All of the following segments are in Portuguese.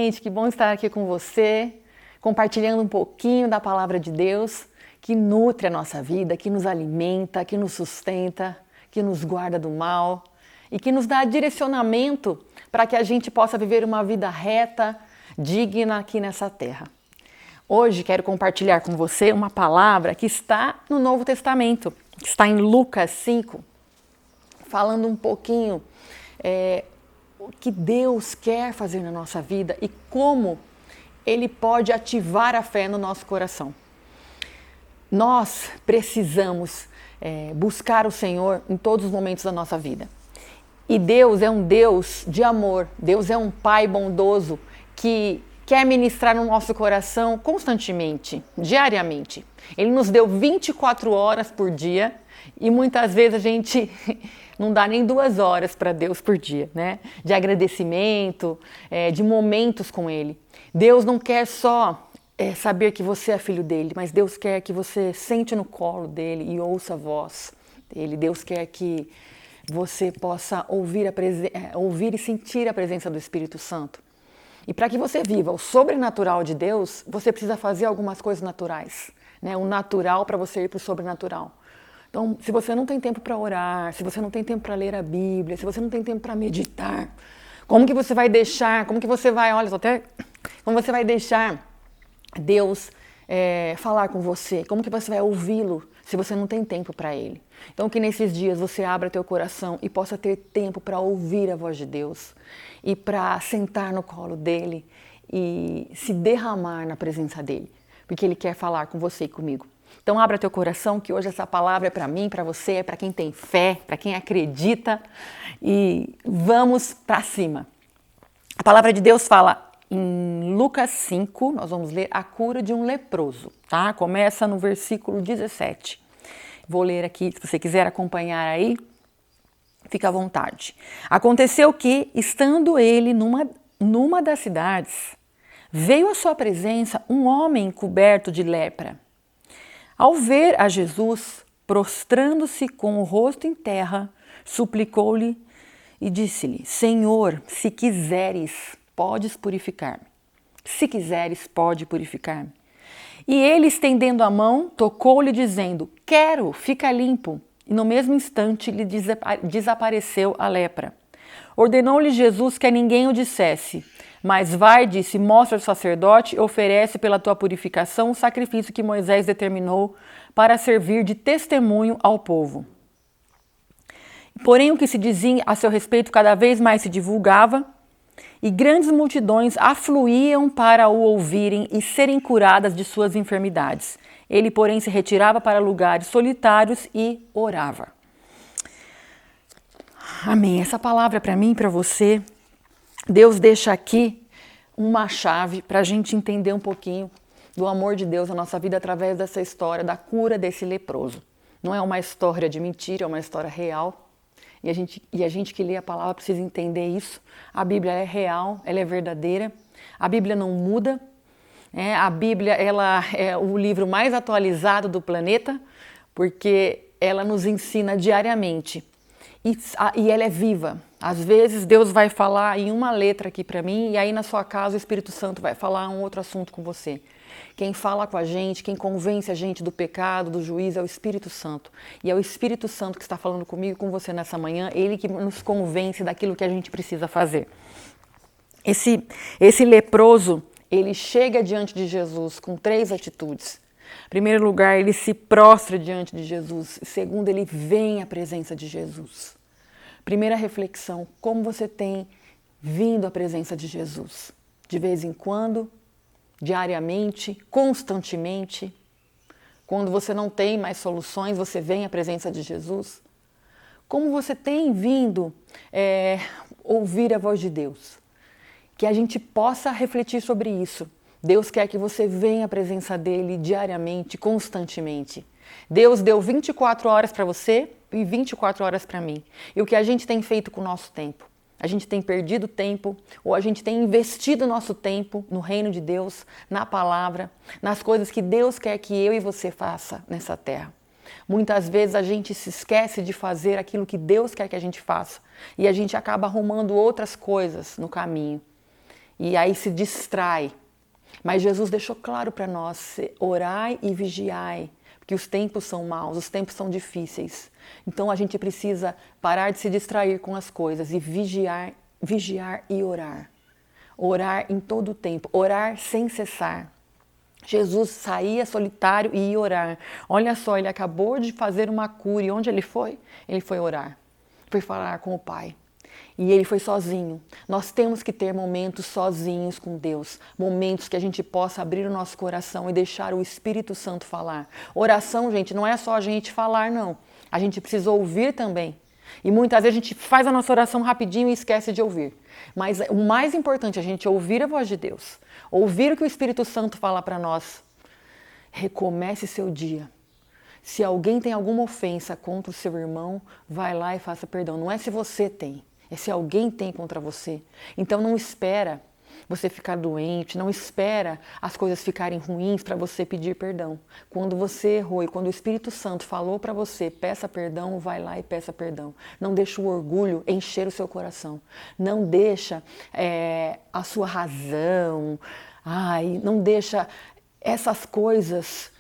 gente, que bom estar aqui com você, compartilhando um pouquinho da palavra de Deus, que nutre a nossa vida, que nos alimenta, que nos sustenta, que nos guarda do mal e que nos dá direcionamento para que a gente possa viver uma vida reta, digna aqui nessa terra. Hoje quero compartilhar com você uma palavra que está no Novo Testamento, que está em Lucas 5, falando um pouquinho o que Deus quer fazer na nossa vida e como Ele pode ativar a fé no nosso coração. Nós precisamos buscar o Senhor em todos os momentos da nossa vida. E Deus é um Deus de amor, Deus é um Pai bondoso que quer ministrar no nosso coração constantemente, diariamente. Ele nos deu 24 horas por dia e muitas vezes a gente não dá nem 2 horas para Deus por dia, né? De agradecimento, de momentos com Ele. Deus não quer só saber que você é filho dele, mas Deus quer que você sente no colo dele e ouça a voz dele. Deus quer que você possa ouvir e sentir a presença do Espírito Santo. E para que você viva o sobrenatural de Deus, você precisa fazer algumas coisas naturais, né? O natural para você ir para o sobrenatural. Então, se você não tem tempo para orar, se você não tem tempo para ler a Bíblia, se você não tem tempo para meditar, como que você vai deixar, como você vai deixar Deus falar com você? Como que você vai ouvi-lo se você não tem tempo para Ele? Então que nesses dias você abra teu coração e possa ter tempo para ouvir a voz de Deus e para sentar no colo dEle e se derramar na presença dEle, porque Ele quer falar com você e comigo. Então abra teu coração que hoje essa palavra é para mim, para você, é para quem tem fé, para quem acredita e vamos para cima. A palavra de Deus fala em Lucas 5, nós vamos ler a cura de um leproso, tá? Começa no versículo 17. Vou ler aqui, se você quiser acompanhar aí, fica à vontade. Aconteceu que, estando ele numa das cidades, veio à sua presença um homem coberto de lepra. Ao ver a Jesus, prostrando-se com o rosto em terra, suplicou-lhe e disse-lhe: Senhor, se quiseres, podes purificar-me. Se quiseres, pode purificar-me. E ele, estendendo a mão, tocou-lhe, dizendo: Quero, fica limpo. E no mesmo instante lhe desapareceu a lepra. Ordenou-lhe Jesus que a ninguém o dissesse, mas vai, disse, mostra ao sacerdote e oferece pela tua purificação o sacrifício que Moisés determinou para servir de testemunho ao povo. Porém, o que se dizia a seu respeito cada vez mais se divulgava, e grandes multidões afluíam para o ouvirem e serem curadas de suas enfermidades. Ele, porém, se retirava para lugares solitários e orava. Amém. Essa palavra é para mim e para você. Deus deixa aqui uma chave para a gente entender um pouquinho do amor de Deus na nossa vida através dessa história da cura desse leproso. Não é uma história de mentira, é uma história real. E a gente que lê a palavra precisa entender isso. A Bíblia é real, ela é verdadeira. A Bíblia não muda. A Bíblia ela é o livro mais atualizado do planeta, porque ela nos ensina diariamente. E ela é viva. Às vezes Deus vai falar em uma letra aqui para mim e aí na sua casa o Espírito Santo vai falar um outro assunto com você. Quem fala com a gente, quem convence a gente do pecado, do juízo é o Espírito Santo. E é o Espírito Santo que está falando comigo e com você nessa manhã, ele que nos convence daquilo que a gente precisa fazer. Esse leproso, ele chega diante de Jesus com 3 atitudes. Em primeiro lugar, ele se prostra diante de Jesus. Segundo, ele vem à presença de Jesus. Primeira reflexão, como você tem vindo à presença de Jesus? De vez em quando, diariamente, constantemente? Quando você não tem mais soluções, você vem à presença de Jesus? Como você tem vindo ouvir a voz de Deus? Que a gente possa refletir sobre isso. Deus quer que você venha à presença dele diariamente, constantemente. Deus deu 24 horas para você e 24 horas para mim. E o que a gente tem feito com o nosso tempo? A gente tem perdido tempo ou a gente tem investido nosso tempo no reino de Deus, na palavra, nas coisas que Deus quer que eu e você faça nessa terra. Muitas vezes a gente se esquece de fazer aquilo que Deus quer que a gente faça e a gente acaba arrumando outras coisas no caminho. e aí se distrai. Mas Jesus deixou claro para nós, orai e vigiai, porque os tempos são maus, os tempos são difíceis. Então a gente precisa parar de se distrair com as coisas e vigiar e orar. Orar em todo o tempo, orar sem cessar. Jesus saía solitário e ia orar. Olha só, ele acabou de fazer uma cura. E onde ele foi? Ele foi orar. Foi falar com o Pai. E ele foi sozinho. Nós temos que ter momentos sozinhos com Deus. Momentos que a gente possa abrir o nosso coração e deixar o Espírito Santo falar. Oração, gente, não é só a gente falar, não. A gente precisa ouvir também. E muitas vezes a gente faz a nossa oração rapidinho e esquece de ouvir. Mas o mais importante é a gente ouvir a voz de Deus. Ouvir o que o Espírito Santo fala para nós. Recomece seu dia. Se alguém tem alguma ofensa contra o seu irmão, vai lá e faça perdão. Não é se você tem, é se alguém tem contra você. Então não espera você ficar doente, não espera as coisas ficarem ruins para você pedir perdão. Quando você errou e quando o Espírito Santo falou para você, peça perdão, vai lá e peça perdão. Não deixa o orgulho encher o seu coração. Não deixa a sua razão, não deixa essas coisas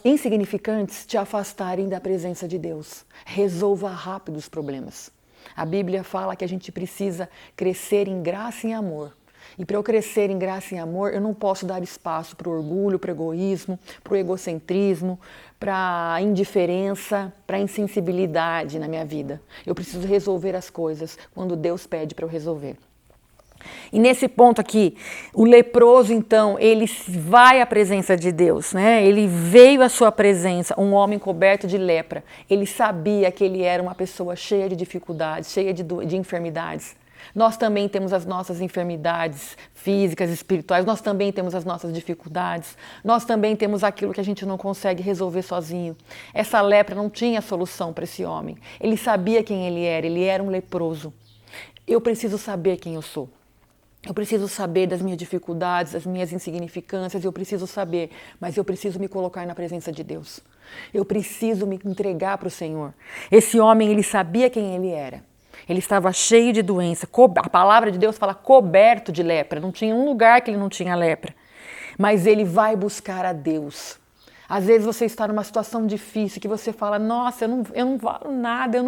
insignificantes te afastarem da presença de Deus. Resolva rápido os problemas. A Bíblia fala que a gente precisa crescer em graça e em amor. E para eu crescer em graça e em amor, eu não posso dar espaço para o orgulho, para o egoísmo, para o egocentrismo, para a indiferença, para a insensibilidade na minha vida. Eu preciso resolver as coisas quando Deus pede para eu resolver. E nesse ponto aqui, o leproso, então, ele vai à presença de Deus, né? Ele veio à sua presença, um homem coberto de lepra. Ele sabia que ele era uma pessoa cheia de dificuldades, cheia de enfermidades. Nós também temos as nossas enfermidades físicas, espirituais, nós também temos as nossas dificuldades, nós também temos aquilo que a gente não consegue resolver sozinho. Essa lepra não tinha solução para esse homem. Ele sabia quem ele era um leproso. Eu preciso saber quem eu sou. Eu preciso saber das minhas dificuldades, das minhas insignificâncias, eu preciso saber, mas eu preciso me colocar na presença de Deus. Eu preciso me entregar para o Senhor. Esse homem, ele sabia quem ele era. Ele estava cheio de doença. A palavra de Deus fala coberto de lepra. Não tinha um lugar que ele não tinha lepra. Mas ele vai buscar a Deus. Às vezes você está numa situação difícil que você fala, nossa, eu não valo nada,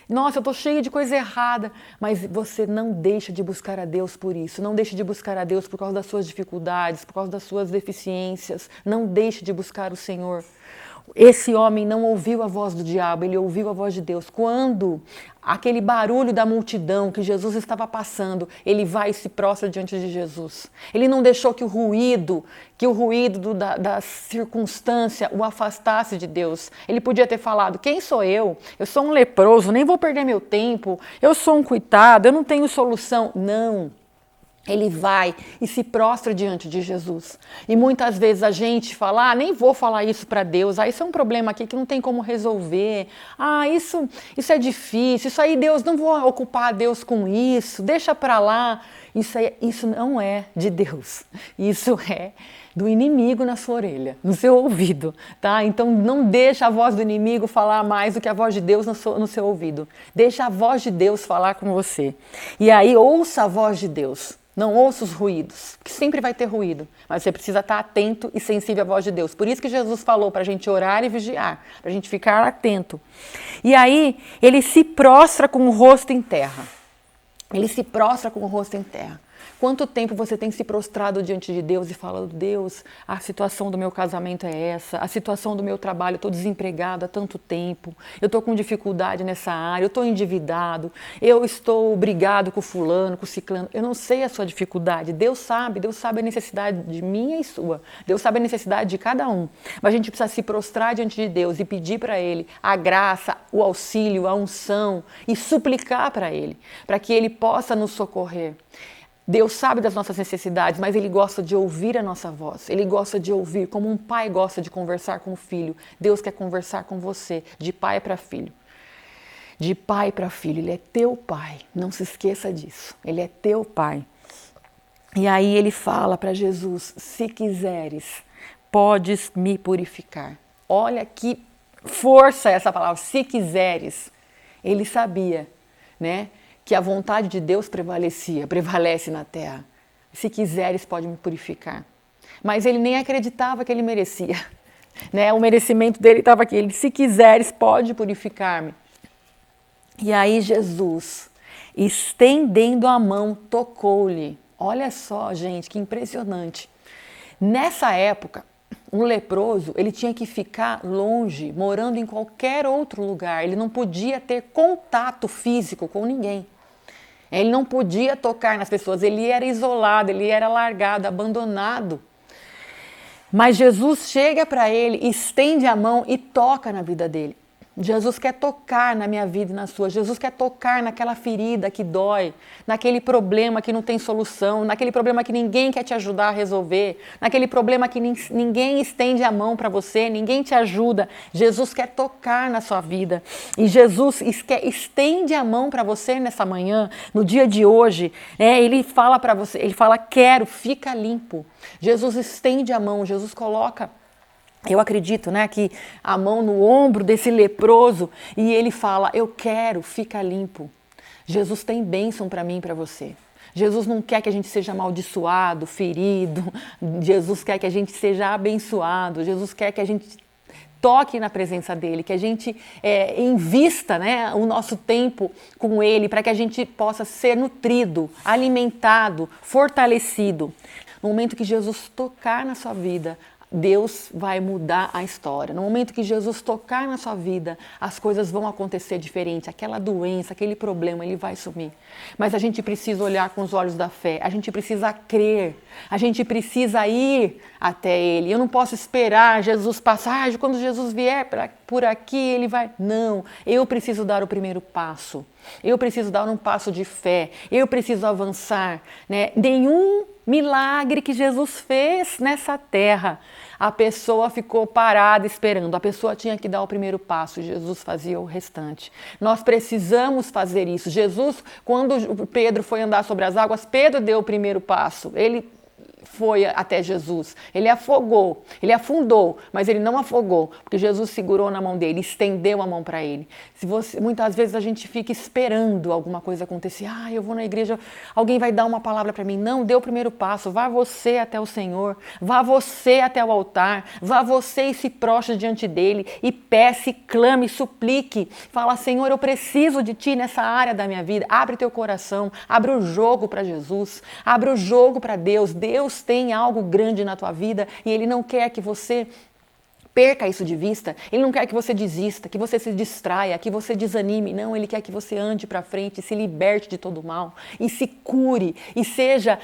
nossa, eu estou cheio de coisa errada. Mas você não deixa de buscar a Deus por isso. Não deixe de buscar a Deus por causa das suas dificuldades, por causa das suas deficiências. Não deixe de buscar o Senhor. Esse homem não ouviu a voz do diabo, ele ouviu a voz de Deus. Quando aquele barulho da multidão que Jesus estava passando, ele vai e se prostra diante de Jesus. Ele não deixou que o ruído da circunstância o afastasse de Deus. Ele podia ter falado, quem sou eu? Eu sou um leproso, nem vou perder meu tempo. Eu sou um coitado, eu não tenho solução. Não. Ele vai e se prostra diante de Jesus. E muitas vezes a gente fala, nem vou falar isso para Deus, isso é um problema aqui que não tem como resolver, isso é difícil, isso aí Deus, não vou ocupar Deus com isso, deixa para lá. Isso não é de Deus, isso é do inimigo na sua orelha, no seu ouvido, tá? Então não deixa a voz do inimigo falar mais do que a voz de Deus no seu ouvido. Deixa a voz de Deus falar com você. E aí ouça a voz de Deus. Não ouça os ruídos, que sempre vai ter ruído, mas você precisa estar atento e sensível à voz de Deus. Por isso que Jesus falou para a gente orar e vigiar, para a gente ficar atento. E aí ele se prostra com o rosto em terra. Ele se prostra com o rosto em terra. Quanto tempo você tem se prostrado diante de Deus e falado, Deus, a situação do meu casamento é essa, a situação do meu trabalho, eu estou desempregado há tanto tempo, eu estou com dificuldade nessa área, eu estou endividado, eu estou brigado com o fulano, com o ciclano, eu não sei a sua dificuldade, Deus sabe a necessidade de minha e sua, Deus sabe a necessidade de cada um, mas a gente precisa se prostrar diante de Deus e pedir para Ele a graça, o auxílio, a unção e suplicar para Ele, para que Ele possa nos socorrer. Deus sabe das nossas necessidades, mas Ele gosta de ouvir a nossa voz. Ele gosta de ouvir, como um pai gosta de conversar com o filho. Deus quer conversar com você, de pai para filho. De pai para filho. Ele é teu pai. Não se esqueça disso. Ele é teu pai. E aí ele fala para Jesus, se quiseres, podes me purificar. Olha que força essa palavra, se quiseres. Ele sabia, né? Que a vontade de Deus prevalece na terra. se quiseres, pode me purificar. Mas ele nem acreditava que ele merecia. Né? O merecimento dele estava aqui. Ele, se quiseres, pode purificar-me. E aí Jesus, estendendo a mão, tocou-lhe. Olha só, gente, que impressionante. Nessa época, um leproso, ele tinha que ficar longe, morando em qualquer outro lugar. Ele não podia ter contato físico com ninguém. Ele não podia tocar nas pessoas. Ele era isolado, ele era largado, abandonado. Mas Jesus chega para ele, estende a mão e toca na vida dele. Jesus quer tocar na minha vida e na sua. Jesus quer tocar naquela ferida que dói, naquele problema que não tem solução, naquele problema que ninguém quer te ajudar a resolver, naquele problema que ninguém estende a mão para você, ninguém te ajuda. Jesus quer tocar na sua vida. E Jesus estende a mão para você nessa manhã, no dia de hoje. Ele fala para você, ele fala, quero, fica limpo. Jesus estende a mão, Jesus coloca... Eu acredito, né, que a mão no ombro desse leproso e ele fala, eu quero, fica limpo. Jesus tem bênção para mim e para você. Jesus não quer que a gente seja amaldiçoado, ferido. Jesus quer que a gente seja abençoado. Jesus quer que a gente toque na presença dele, que a gente invista, né, o nosso tempo com ele para que a gente possa ser nutrido, alimentado, fortalecido. No momento que Jesus tocar na sua vida, Deus vai mudar a história. No momento que Jesus tocar na sua vida, as coisas vão acontecer diferente. Aquela doença, aquele problema, ele vai sumir. Mas a gente precisa olhar com os olhos da fé. A gente precisa crer. A gente precisa ir até Ele. Eu não posso esperar Jesus passar. Quando Jesus vier por aqui, Ele vai... Não, eu preciso dar o primeiro passo. Eu preciso dar um passo de fé. Eu preciso avançar. Né? Nenhum milagre que Jesus fez nessa terra, a pessoa ficou parada esperando. A pessoa tinha que dar o primeiro passo e Jesus fazia o restante. Nós precisamos fazer isso. Jesus, quando Pedro foi andar sobre as águas, Pedro deu o primeiro passo. Ele foi até Jesus, ele afogou, ele afundou, mas ele não afogou, porque Jesus segurou na mão dele, estendeu a mão para ele. Muitas vezes a gente fica esperando alguma coisa acontecer, eu vou na igreja, alguém vai dar uma palavra para mim. Não, dê o primeiro passo, vá você até o Senhor, vá você até o altar, vá você e se prostre diante dele, e peça, e clame, suplique, fala, Senhor, eu preciso de ti nessa área da minha vida. Abre teu coração, abre o jogo para Jesus, abre o jogo para Deus. Deus tem algo grande na tua vida e Ele não quer que você perca isso de vista. Ele não quer que você desista, que você se distraia, que você desanime. Não, Ele quer que você ande para frente, se liberte de todo o mal e se cure e seja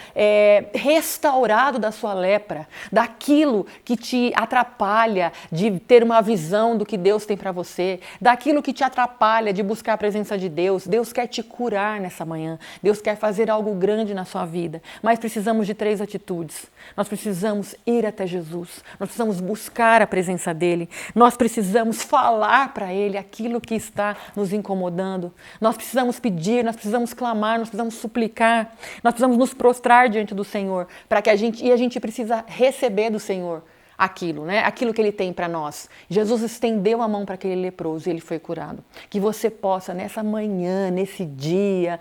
restaurado da sua lepra, daquilo que te atrapalha de ter uma visão do que Deus tem para você, daquilo que te atrapalha de buscar a presença de Deus. Deus quer te curar nessa manhã. Deus quer fazer algo grande na sua vida. Mas precisamos de 3 atitudes. Nós precisamos ir até Jesus. Nós precisamos buscar a presença dele. Nós precisamos falar para ele aquilo que está nos incomodando. Nós precisamos pedir, nós precisamos clamar, nós precisamos suplicar. Nós precisamos nos prostrar diante do Senhor, para que a gente precisa receber do Senhor aquilo, né? Aquilo que ele tem para nós. Jesus estendeu a mão para aquele leproso e ele foi curado. Que você possa nessa manhã, nesse dia,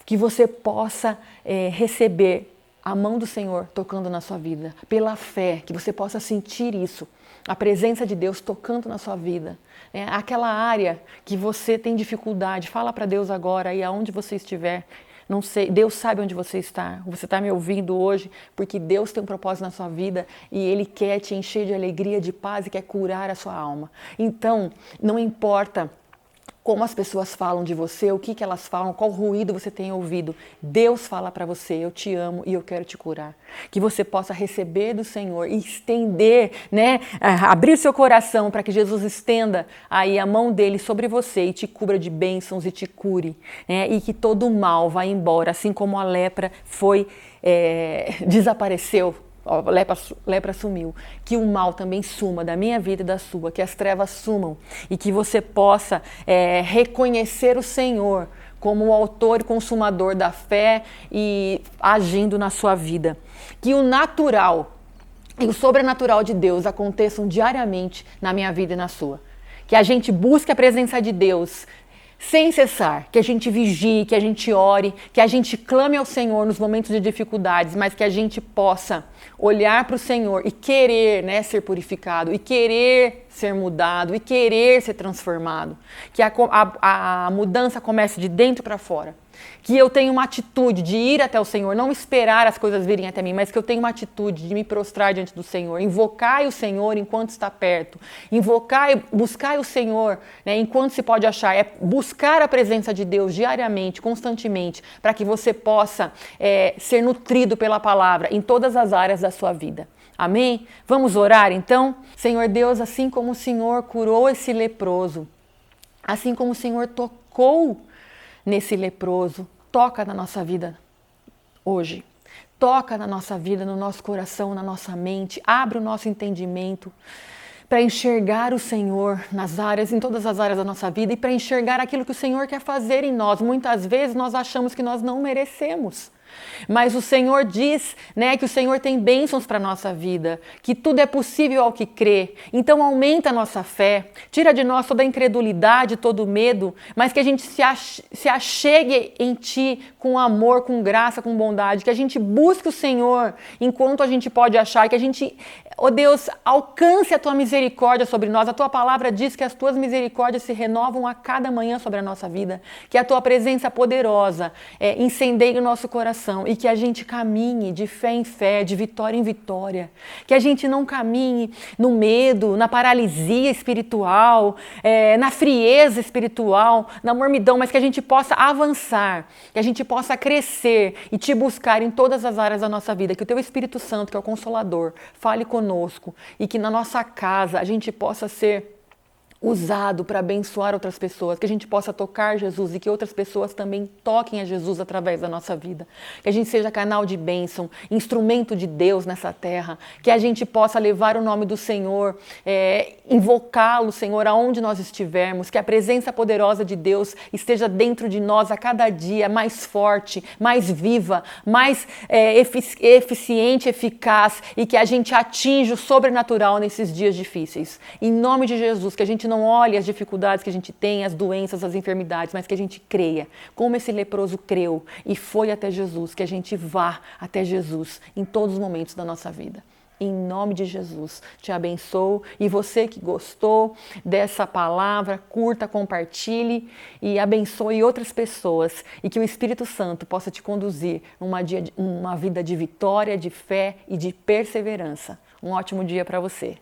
que você possa receber a mão do Senhor tocando na sua vida, pela fé, que você possa sentir isso, a presença de Deus tocando na sua vida. Aquela área que você tem dificuldade, fala para Deus agora, aí aonde você estiver. Não sei, Deus sabe onde você está me ouvindo hoje, porque Deus tem um propósito na sua vida e Ele quer te encher de alegria, de paz e quer curar a sua alma. Então, não importa como as pessoas falam de você, o que elas falam, qual ruído você tem ouvido. Deus fala para você, eu te amo e eu quero te curar. Que você possa receber do Senhor e estender, né, abrir seu coração para que Jesus estenda aí a mão dele sobre você e te cubra de bênçãos e te cure, né, e que todo o mal vá embora, assim como a lepra desapareceu. A lepra sumiu, que o mal também suma da minha vida e da sua, que as trevas sumam e que você possa reconhecer o Senhor como o autor e consumador da fé e agindo na sua vida. Que o natural e o sobrenatural de Deus aconteçam diariamente na minha vida e na sua. Que a gente busque a presença de Deus sem cessar, que a gente vigie, que a gente ore, que a gente clame ao Senhor nos momentos de dificuldades, mas que a gente possa olhar para o Senhor e querer, né, ser purificado, e querer ser mudado, e querer ser transformado. Que a mudança comece de dentro para fora. Que eu tenha uma atitude de ir até o Senhor, não esperar as coisas virem até mim, mas que eu tenha uma atitude de me prostrar diante do Senhor, invocar o Senhor enquanto está perto, invocar e buscar o Senhor, né, enquanto se pode achar, é buscar a presença de Deus diariamente, constantemente, para que você possa ser nutrido pela palavra em todas as áreas da sua vida. Amém? Vamos orar então? Senhor Deus, assim como o Senhor curou esse leproso, assim como o Senhor tocou nesse leproso, toca na nossa vida hoje. Toca na nossa vida, no nosso coração, na nossa mente. Abre o nosso entendimento para enxergar o Senhor em todas as áreas da nossa vida e para enxergar aquilo que o Senhor quer fazer em nós. Muitas vezes nós achamos que nós não merecemos. Mas o Senhor diz, né, que o Senhor tem bênçãos para a nossa vida, que tudo é possível ao que crê. Então aumenta a nossa fé, tira de nós toda a incredulidade, todo o medo, mas que a gente se achegue em Ti com amor, com graça, com bondade, que a gente busque o Senhor enquanto a gente pode achar, que a gente, ó Deus, alcance a Tua misericórdia sobre nós. A Tua palavra diz que as Tuas misericórdias se renovam a cada manhã sobre a nossa vida, que a Tua presença poderosa incendeie o nosso coração e que a gente caminhe de fé em fé, de vitória em vitória, que a gente não caminhe no medo, na paralisia espiritual, na frieza espiritual, na mormidão, mas que a gente possa avançar, que a gente possa crescer e Te buscar em todas as áreas da nossa vida, que o Teu Espírito Santo, que é o Consolador, fale conosco e que na nossa casa a gente possa ser usado para abençoar outras pessoas, que a gente possa tocar Jesus e que outras pessoas também toquem a Jesus através da nossa vida, que a gente seja canal de bênção, instrumento de Deus nessa terra, que a gente possa levar o nome do Senhor, invocá-lo, Senhor, aonde nós estivermos, que a presença poderosa de Deus esteja dentro de nós a cada dia, mais forte, mais viva, mais eficiente, eficaz, e que a gente atinja o sobrenatural nesses dias difíceis. Em nome de Jesus, que a gente não olhe as dificuldades que a gente tem, as doenças, as enfermidades, mas que a gente creia, como esse leproso creu e foi até Jesus, que a gente vá até Jesus em todos os momentos da nossa vida. Em nome de Jesus, te abençoo. E você que gostou dessa palavra, curta, compartilhe e abençoe outras pessoas. E que o Espírito Santo possa te conduzir numa vida de vitória, de fé e de perseverança. Um ótimo dia para você.